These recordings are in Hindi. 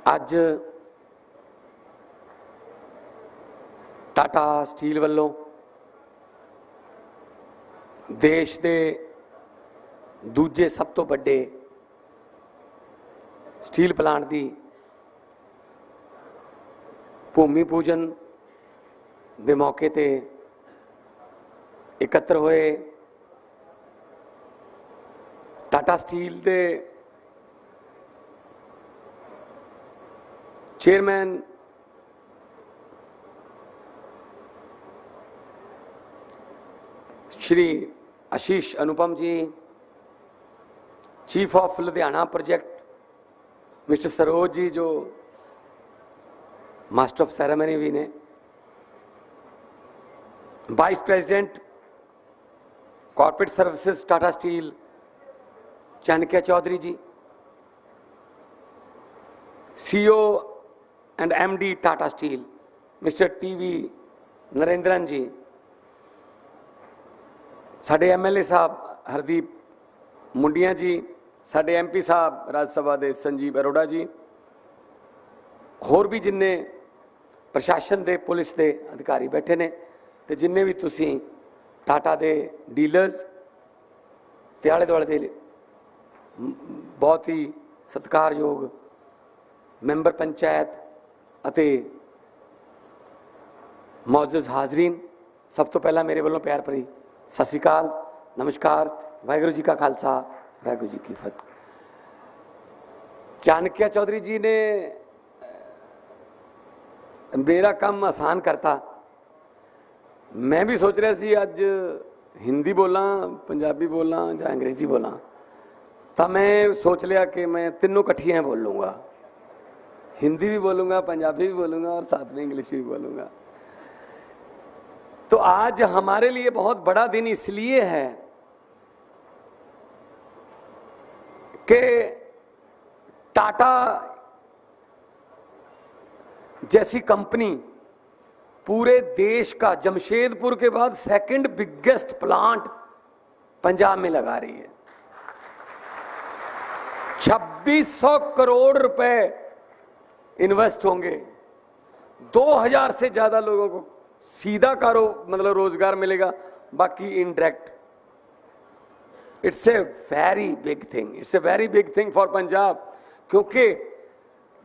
ਅੱਜ टाटा स्टील ਵੱਲੋਂ देश के दूजे सब तो बड़े स्टील प्लांट की भूमि पूजन के मौके ते एकत्र होए। टाटा स्टील के chairman Shri Ashish Anupam ji, chief of Ludhiana project mister Saroj ji जो मास्टर ऑफ सेरेमनी भी ने, vice president corporate services Tata steel Chanakya Chaudhary ji, CEO and MD Tata steel mister TV Narendran ji, साडे एमएलए साहब हरदीप मुंडिया जी, साडे एमपी साहब राज्यसभा के संजीव अरोड़ा जी, होर भी जिन्ने प्रशासन के पुलिस के अधिकारी बैठे ने, तो जिन्ने भी तुसी टाटा के डीलर्स ते आले दुआले दे बहुत ही सत्कारयोग मैंबर पंचायत अते मौजूद हाजरीन, सब तो पहला मेरे वालों प्यार भरी सत श्री अकाल, नमस्कार, वाहिगुरू जी का खालसा, वाहिगुरू जी की फतेह। चाणक्य चौधरी जी ने मेरा काम आसान करता। मैं भी सोच रहा सी अज हिंदी बोला, पंजाबी बोला या अंग्रेजी बोला, तो मैं सोच लिया कि मैं तीनों कट्ठियाँ बोल लूँगा, हिंदी भी बोलूँगा, पंजाबी भी बोलूँगा और साथ में इंग्लिश भी बोलूँगा। तो आज हमारे लिए बहुत बड़ा दिन इसलिए है कि टाटा जैसी कंपनी पूरे देश का, जमशेदपुर के बाद सेकंड बिगेस्ट प्लांट पंजाब में लगा रही है। 2600 करोड़ रुपए इन्वेस्ट होंगे, 2000 से ज्यादा लोगों को सीधा मतलब रोजगार मिलेगा, बाकी indirect. It's a very big thing, it's a very big thing for Punjab, क्योंकि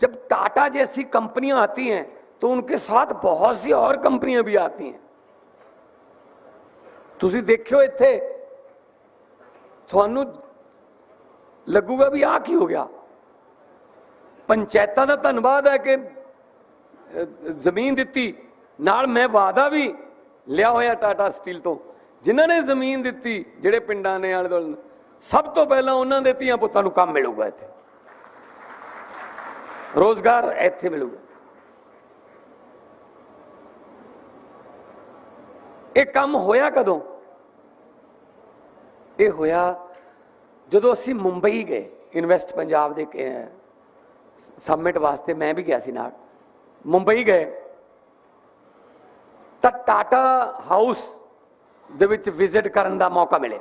जब टाटा जैसी कंपनियां आती हैं तो उनके साथ बहुत सी और कंपनियां भी आती हैं। तुसी देखियो इत्थे थानू लगूगा भी आ की हो गया। पंचायतां दा धन्नवाद है कि जमीन दिती, नाल मैं वादा भी लिया होया टाटा स्टील तो, जिन्होंने जमीन दी जेडे पिंडां ने आले दुआले, सब तो पहला उन्होंने दे धीआं पुत्तां नूं काम मिलूगा, इत्थे रोजगार इत्थे मिलूगा। ये काम होया कदों? ये होया जदों असीं मुंबई गए इन्वेस्ट पंजाब के सबमिट वास्ते, मैं भी गया सी नाल। मुंबई गए तो टाटा हाउस दे विच विजिट करने का मौका मिले।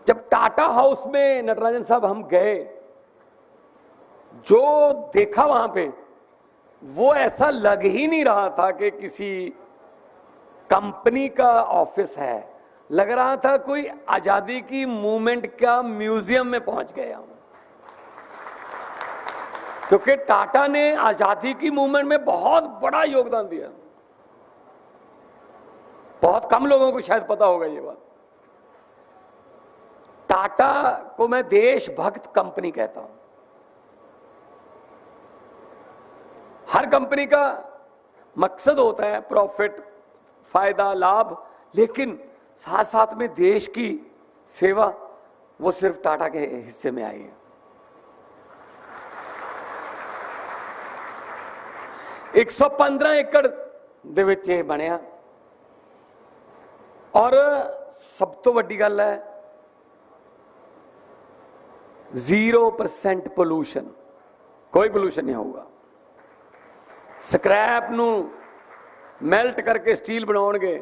जब टाटा हाउस में नटराजन साहब हम गए, जो देखा वहां पे वो ऐसा लग ही नहीं रहा था कि किसी कंपनी का ऑफिस है, लग रहा था कोई आजादी की मूवमेंट का म्यूजियम में पहुंच गए हम। क्योंकि टाटा ने आजादी की मूवमेंट में बहुत बड़ा योगदान दिया। बहुत कम लोगों को शायद पता होगा ये बात। टाटा को मैं देशभक्त कंपनी कहता हूं। हर कंपनी का मकसद होता है प्रॉफिट, फायदा, लाभ, लेकिन साथ साथ में देश की सेवा, वो सिर्फ टाटा के हिस्से में आई है। 115 एकड़ दे विच ये बनिया, और सब तो वड्डी गल है 0% पोल्यूशन, कोई पोल्यूशन नहीं होगा। स्क्रैप नू मेल्ट करके स्टील बनाओगे,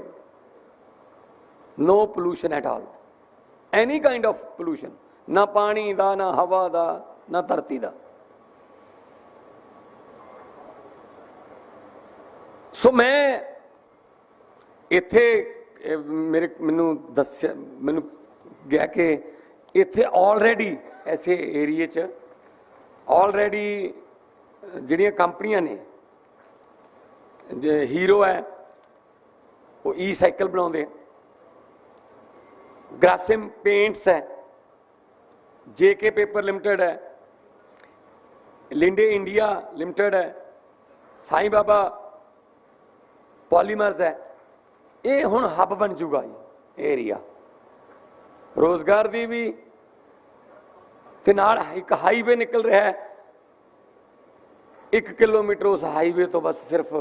no pollution at all, any kind of pollution, ना पानी दा, ना हवा दा, ना धरती दा। ਸੋ ਮੈਂ ਇੱਥੇ ਮੈਨੂੰ ਦੱਸਿਆ, ਮੈਨੂੰ ਗਿਆ ਕਿ ਇੱਥੇ ਆਲਰੇਡੀ ਐਸੇ ਏਰੀਏ 'ਚ ਆਲਰੇਡੀ ਜਿਹੜੀਆਂ ਕੰਪਨੀਆਂ ਨੇ, ਜੇ ਹੀਰੋ ਹੈ ਉਹ ਈ ਸਾਈਕਲ ਬਣਾਉਂਦੇ, ਗ੍ਰਾਸਿਮ ਪੇਂਟਸ ਹੈ, JK पेपर लिमिटेड है, लिंडे इंडिया लिमिटेड है, साईं बाबा पॉलीमर्स है। ये हुण हब बन जूगा एरिया रोजगार दी भी, ते नाल एक हाईवे निकल रहा है 1 किलोमीटर। उस हाईवे तो बस सिर्फ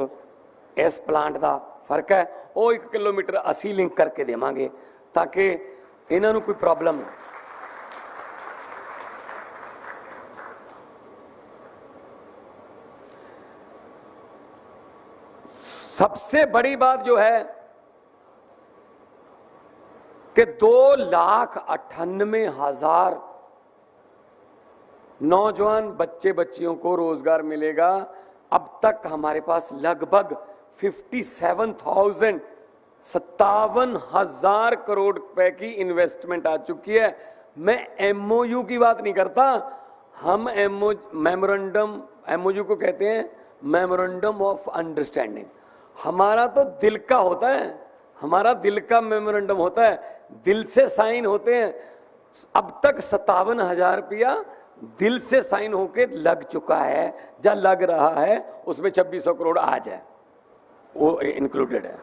इस प्लांट का फर्क है, वो 1 किलोमीटर असी लिंक करके देवांगे ताकि इन्हां नूं कोई प्रॉब्लम ना। सबसे बड़ी बात जो है कि 2,98,000 नौजवान बच्चे बच्चियों को रोजगार मिलेगा। अब तक हमारे पास लगभग 57,000 करोड़ रुपए की इन्वेस्टमेंट आ चुकी है। मैं MOU की बात नहीं करता, हम मेमोरेंडम, MOU को कहते हैं मेमोरेंडम ऑफ अंडरस्टैंडिंग। हमारा तो दिल का होता है, हमारा दिल का मेमोरेंडम होता है, दिल से साइन होते हैं। अब तक 57,000 रुपया दिल से साइन होके लग चुका है, या लग रहा है, उसमें 2600 करोड़ आज है, वो इंक्लूडेड है।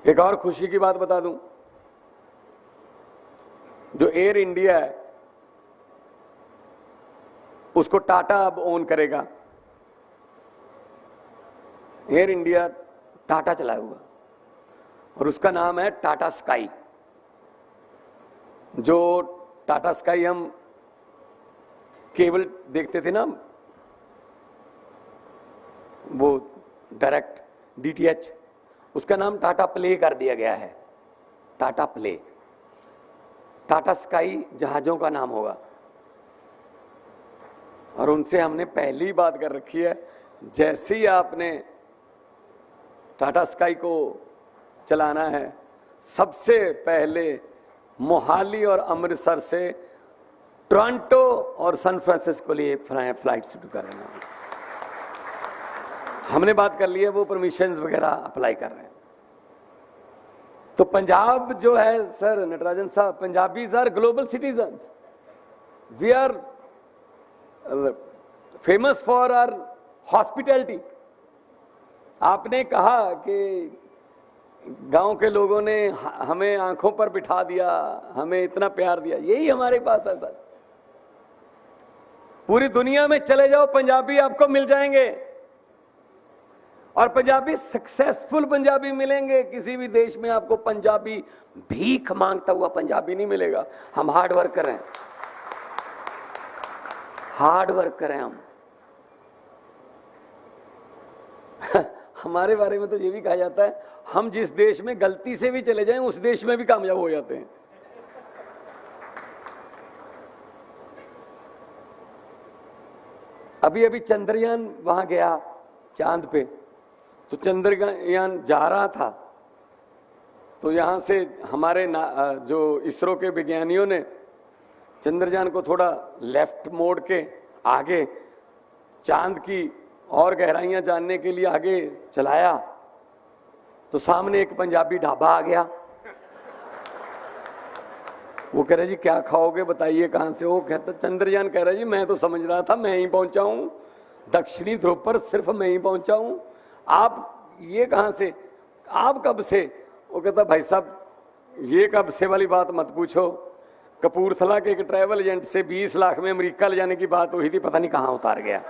एक और खुशी की बात बता दूं, जो एयर इंडिया है उसको टाटा अब ओन करेगा। एयर इंडिया टाटा चलाया हुआ और उसका नाम है टाटा स्काई। जो टाटा स्काई हम केबल देखते थे ना, वो डायरेक्ट DTH, उसका नाम टाटा प्ले कर दिया गया है, टाटा प्ले। टाटा स्काई जहाजों का नाम होगा और उनसे हमने पहली बात कर रखी है, जैसे ही आपने टाटा स्काई को चलाना है, सबसे पहले मोहाली और अमृतसर से टोरंटो और सैन फ्रांसिस्को लिए फ्लाइट शुरू करना। हमने बात कर ली है, वो परमिशंस वगैरह अप्लाई कर रहे हैं। तो पंजाब जो है सर, नटराजन साहब, Punjabis are global citizens. We are famous for our hospitality. आपने कहा कि गांव के लोगों ने हमें आंखों पर बिठा दिया, हमें इतना प्यार दिया, यही हमारे पास है सर। पूरी दुनिया में चले जाओ, पंजाबी आपको मिल जाएंगे, और पंजाबी सक्सेसफुल पंजाबी मिलेंगे। किसी भी देश में आपको पंजाबी भीख मांगता हुआ पंजाबी नहीं मिलेगा। हम हार्ड वर्कर हैं, हार्ड वर्कर हैं हम। हमारे बारे में तो ये भी कहा जाता है, हम जिस देश में गलती से भी चले जाएं, उस देश में भी कामयाब हो जाते हैं। अभी अभी चंद्रयान वहां गया चांद पे, तो चंद्रयान जा रहा था, तो यहां से हमारे जो इसरो के विज्ञानियों ने चंद्रयान को थोड़ा लेफ्ट मोड़ के आगे चांद की और गहराइयां जानने के लिए आगे चलाया, तो सामने एक पंजाबी ढाबा आ गया। वो कह रहे जी क्या खाओगे बताइए कहां से हो। कहता चंद्रयान कह रहा जी मैं तो समझ रहा था मैं ही पहुंचा हूं, दक्षिणी ध्रुव पर सिर्फ मैं ही पहुंचा हूं, आप ये कहां से, आप कब से। वो कहता भाई साहब ये कब से वाली बात मत पूछो, कपूरथला के एक ट्रैवल एजेंट से 20 लाख में अमेरिका ले जाने की बात हुई थी, पता नहीं कहां उतार गया।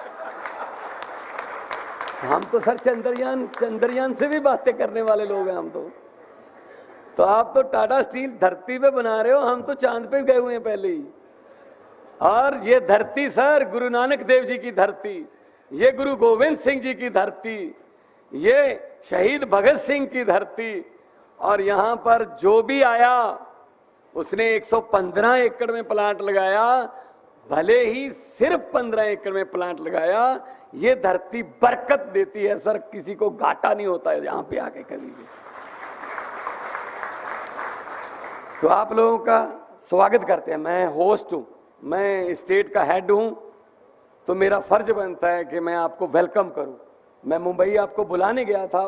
हम तो सर चंद्रयान से भी बातें करने वाले लोग हैं हम तो आप तो टाटा स्टील धरती पे बना रहे हो, हम तो चांद पे गए हुए हैं पहले ही। और ये धरती सर गुरु नानक देव जी की धरती, ये गुरु गोविंद सिंह जी की धरती, ये शहीद भगत सिंह की धरती। और यहां पर जो भी आया उसने 115 एकड़ में प्लांट लगाया, भले ही सिर्फ 15 एकड़ में प्लांट लगाया, ये धरती बरकत देती है सर, किसी को घाटा नहीं होता है यहां पे आके कभी भी। तो आप लोगों का स्वागत करते हैं। मैं होस्ट हूं, मैं स्टेट का हेड हूं, तो मेरा फर्ज बनता है कि मैं आपको वेलकम करूं। मैं मुंबई आपको बुलाने गया था,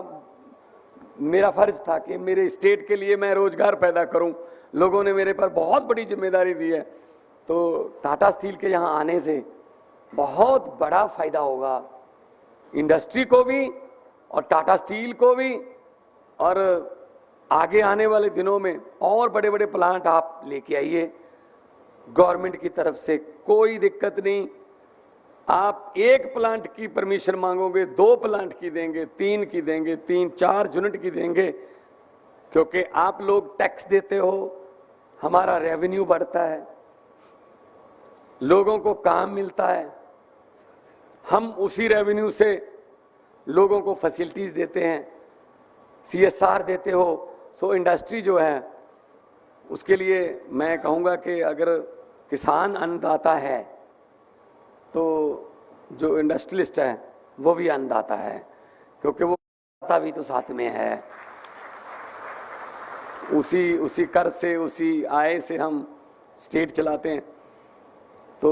मेरा फर्ज था कि मेरे स्टेट के लिए मैं रोजगार पैदा करूं। लोगों ने मेरे पर बहुत बड़ी जिम्मेदारी दी है, तो टाटा स्टील के यहाँ आने से बहुत बड़ा फायदा होगा इंडस्ट्री को भी और टाटा स्टील को भी, और आगे आने वाले दिनों में और बड़े बड़े प्लांट आप लेके आइए। गवर्नमेंट की तरफ से कोई दिक्कत नहीं। आप एक प्लांट की परमिशन मांगोगे, 2 प्लांट की देंगे, 3 की देंगे, 3-4 यूनिट की देंगे, क्योंकि आप लोग टैक्स देते हो, हमारा रेवेन्यू बढ़ता है, लोगों को काम मिलता है, हम उसी रेवेन्यू से लोगों को फैसिलिटीज देते हैं, CSR देते हो। सो इंडस्ट्री जो है उसके लिए मैं कहूँगा कि अगर किसान अन्नदाता है तो जो इंडस्ट्रियलिस्ट है वो भी अन्नदाता है, क्योंकि वो अन्नदाता भी तो साथ में है। उसी कर से, उसी आय से हम स्टेट चलाते हैं। तो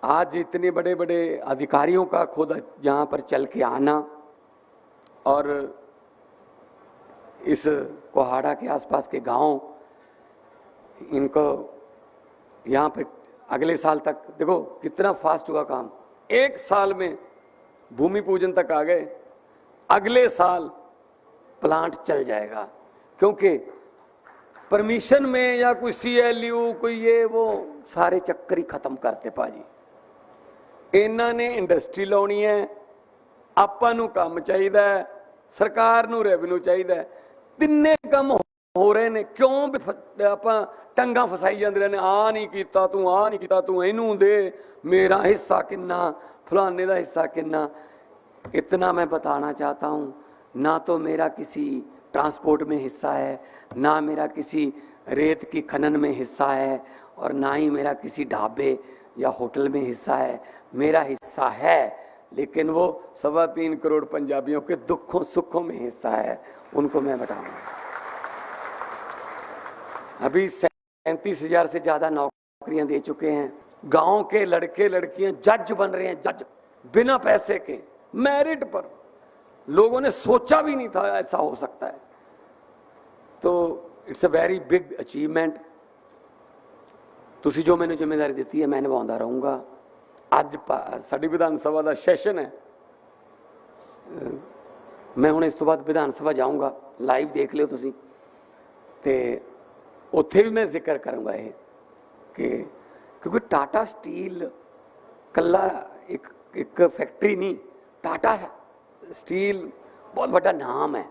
आज इतने बड़े बड़े अधिकारियों का खुद यहाँ पर चल के आना और इस कोहाड़ा के आसपास के गांव, इनको यहाँ पे अगले साल तक देखो कितना फास्ट हुआ काम, 1 साल में भूमि पूजन तक आ गए, अगले साल प्लांट चल जाएगा। क्योंकि परमिशन में या कोई CLU कोई ये वो सारे चक्कर ही खत्म करते भाजी। इन्हों ने इंडस्ट्री लाउनी है, आपां नूं काम चाहिदा है, सरकार नूं रेवेन्यू चाहिदा है, तिन्ने काम हो रहे ने। क्यों आपां टंगा फसाई जांदे रहने, आ नहीं कीता तू, आ नहीं कीता तू, इनू दे, मेरा हिस्सा किन्ना, फलाने दा हिस्सा किन्ना। इतना मैं बताना चाहता हूँ, ना तो मेरा किसी ट्रांसपोर्ट में हिस्सा है, ना मेरा किसी रेत की खनन में हिस्सा है, और ना ही मेरा किसी ढाबे या होटल में हिस्सा है। मेरा हिस्सा है, लेकिन वो 3.25 करोड़ पंजाबियों के दुखों सुखों में हिस्सा है, उनको मैं बताऊंगा। अभी 37,000 से ज़्यादा नौकरियां दे चुके हैं। गांव के लड़के लड़कियां जज बन रहे हैं, जज बिना पैसे के, मेरिट पर। लोगों ने सोचा भी नहीं था ऐसा हो सकता है। तो it's a very big achievement. तुसी जो मैंने जिम्मेदारी दी है मैं निभाता रहूँगा। अज साडी विधान सभा का सैशन है, मैं हुण इस तो बाद विधान सभा जाऊँगा, लाइव देख लियो तुसी, ते उत्थे भी मैं जिक्र करूँगा ये कि क्योंकि टाटा स्टील कला एक फैक्ट्री नहीं, टाटा स्टील बहुत बड़ा नाम है।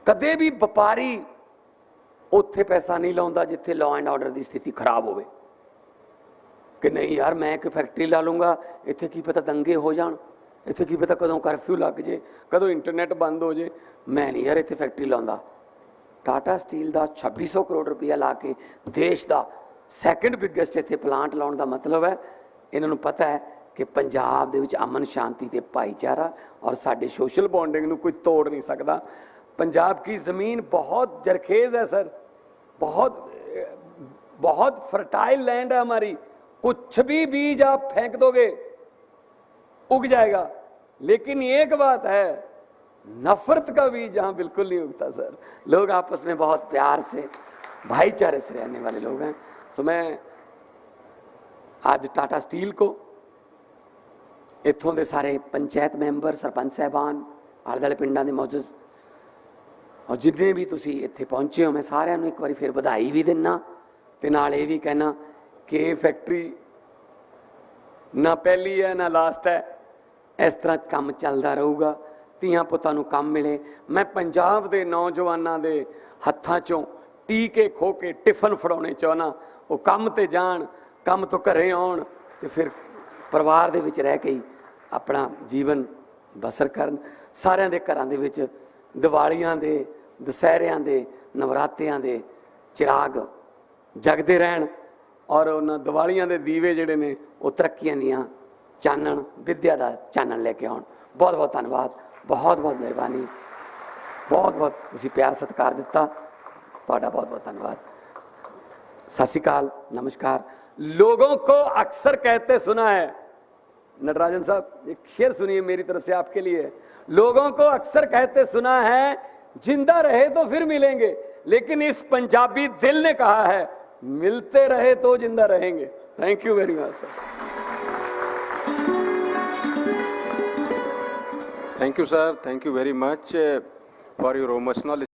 कदे भी व्यापारी उत्थे पैसा नहीं लाउंदा जिथे लॉ एंड ऑर्डर की स्थिति खराब होवे, कि नहीं यार मैं एक फैक्ट्री ला लूँगा, इत्थे की पता दंगे हो जान, इत्थे की पता कदों कर्फ्यू लग जे, कदों इंटरनेट बंद हो जे, मैं नहीं यार इत्थे फैक्ट्री लाउंदा। टाटा स्टील का 2600 करोड़ रुपया ला के देश का सैकेंड बिगेस्ट इत्थे प्लांट लाने का मतलब है, इन्होंने पता है कि पंजाब दे विच अमन शांति ते भाईचारा और साडे सोशल बॉन्डिंग नूं कोई तोड़ नहीं सकता। पंजाब की ज़मीन बहुत जरखेज़ है सर, बहुत फर्टाइल लैंड है हमारी। कुछ भी बीज आप फेंक दोगे उग जाएगा, लेकिन एक बात है, नफरत का बीज जहां बिल्कुल नहीं उगता सर। लोग आपस में बहुत प्यार से, भाईचारे से रहने वाले लोग हैं। सो मैं आज टाटा स्टील को, इत्थों के सारे पंचायत मैंबर, सरपंच साहबान, आले दुआले पिंडां दे मौजूद और जिन्ने भी तुसी इत्थे पहुंचे हो, मैं सारिਆਂ ਨੂੰ एक बार फिर बधाई भी देना ते नाल ये भी कहना कि ये फैक्ट्री ना पहली है ना लास्ट है, इस तरह काम चलता रहूगा, ਧੀਆਂ ਪੁੱਤਾਂ ਨੂੰ ਕੰਮ ਮਿਲੇ। मैं पंजाब के नौजवानों के हत्थां चों टीके खो के टिफन फड़ाने चाहना, वो काम ते जान, काम तो घरें आउण ते फिर परिवार दे विच रह के ही अपना जीवन बसर करन। सारिਆਂ ਦੇ ਘਰਾਂ ਦੇ ਵਿੱਚ दिवालियां दे, दशहरियां दे, नवरात्रियां दे चिराग जगदे रहन। ਔਰ ਉਹਨਾਂ ਦੀਵਾਲੀਆਂ ਦੇ ਦੀਵੇ ਜਿਹੜੇ ਨੇ ਉਹ ਤਰੱਕੀਆਂ ਦੀਆਂ ਚਾਨਣ ਵਿਦਿਆ ਦਾ ਚਾਨਣ ਲੈ ਕੇ ਆਉਣ। ਬਹੁਤ ਬਹੁਤ ਧੰਨਵਾਦ, ਬਹੁਤ ਬਹੁਤ ਮਿਹਰਬਾਨੀ, ਬਹੁਤ ਬਹੁਤ ਤੁਸੀਂ ਪਿਆਰ ਸਤਿਕਾਰ ਦਿੱਤਾ, ਤੁਹਾਡਾ बहुत बहुत धन्यवाद। सत श्री अकाल, नमस्कार। लोगों को अक्सर कहते सुना है, नटराजन साहब एक शेर सुनिए मेरी तरफ से आपके लिए। लोगों को अक्सर कहते सुना है जिंदा रहे तो फिर मिलेंगे, लेकिन इस पंजाबी दिल ने कहा है मिलते रहे तो जिंदा रहेंगे। Thank you very much sir. Thank you, sir. Thank you very much for your emotional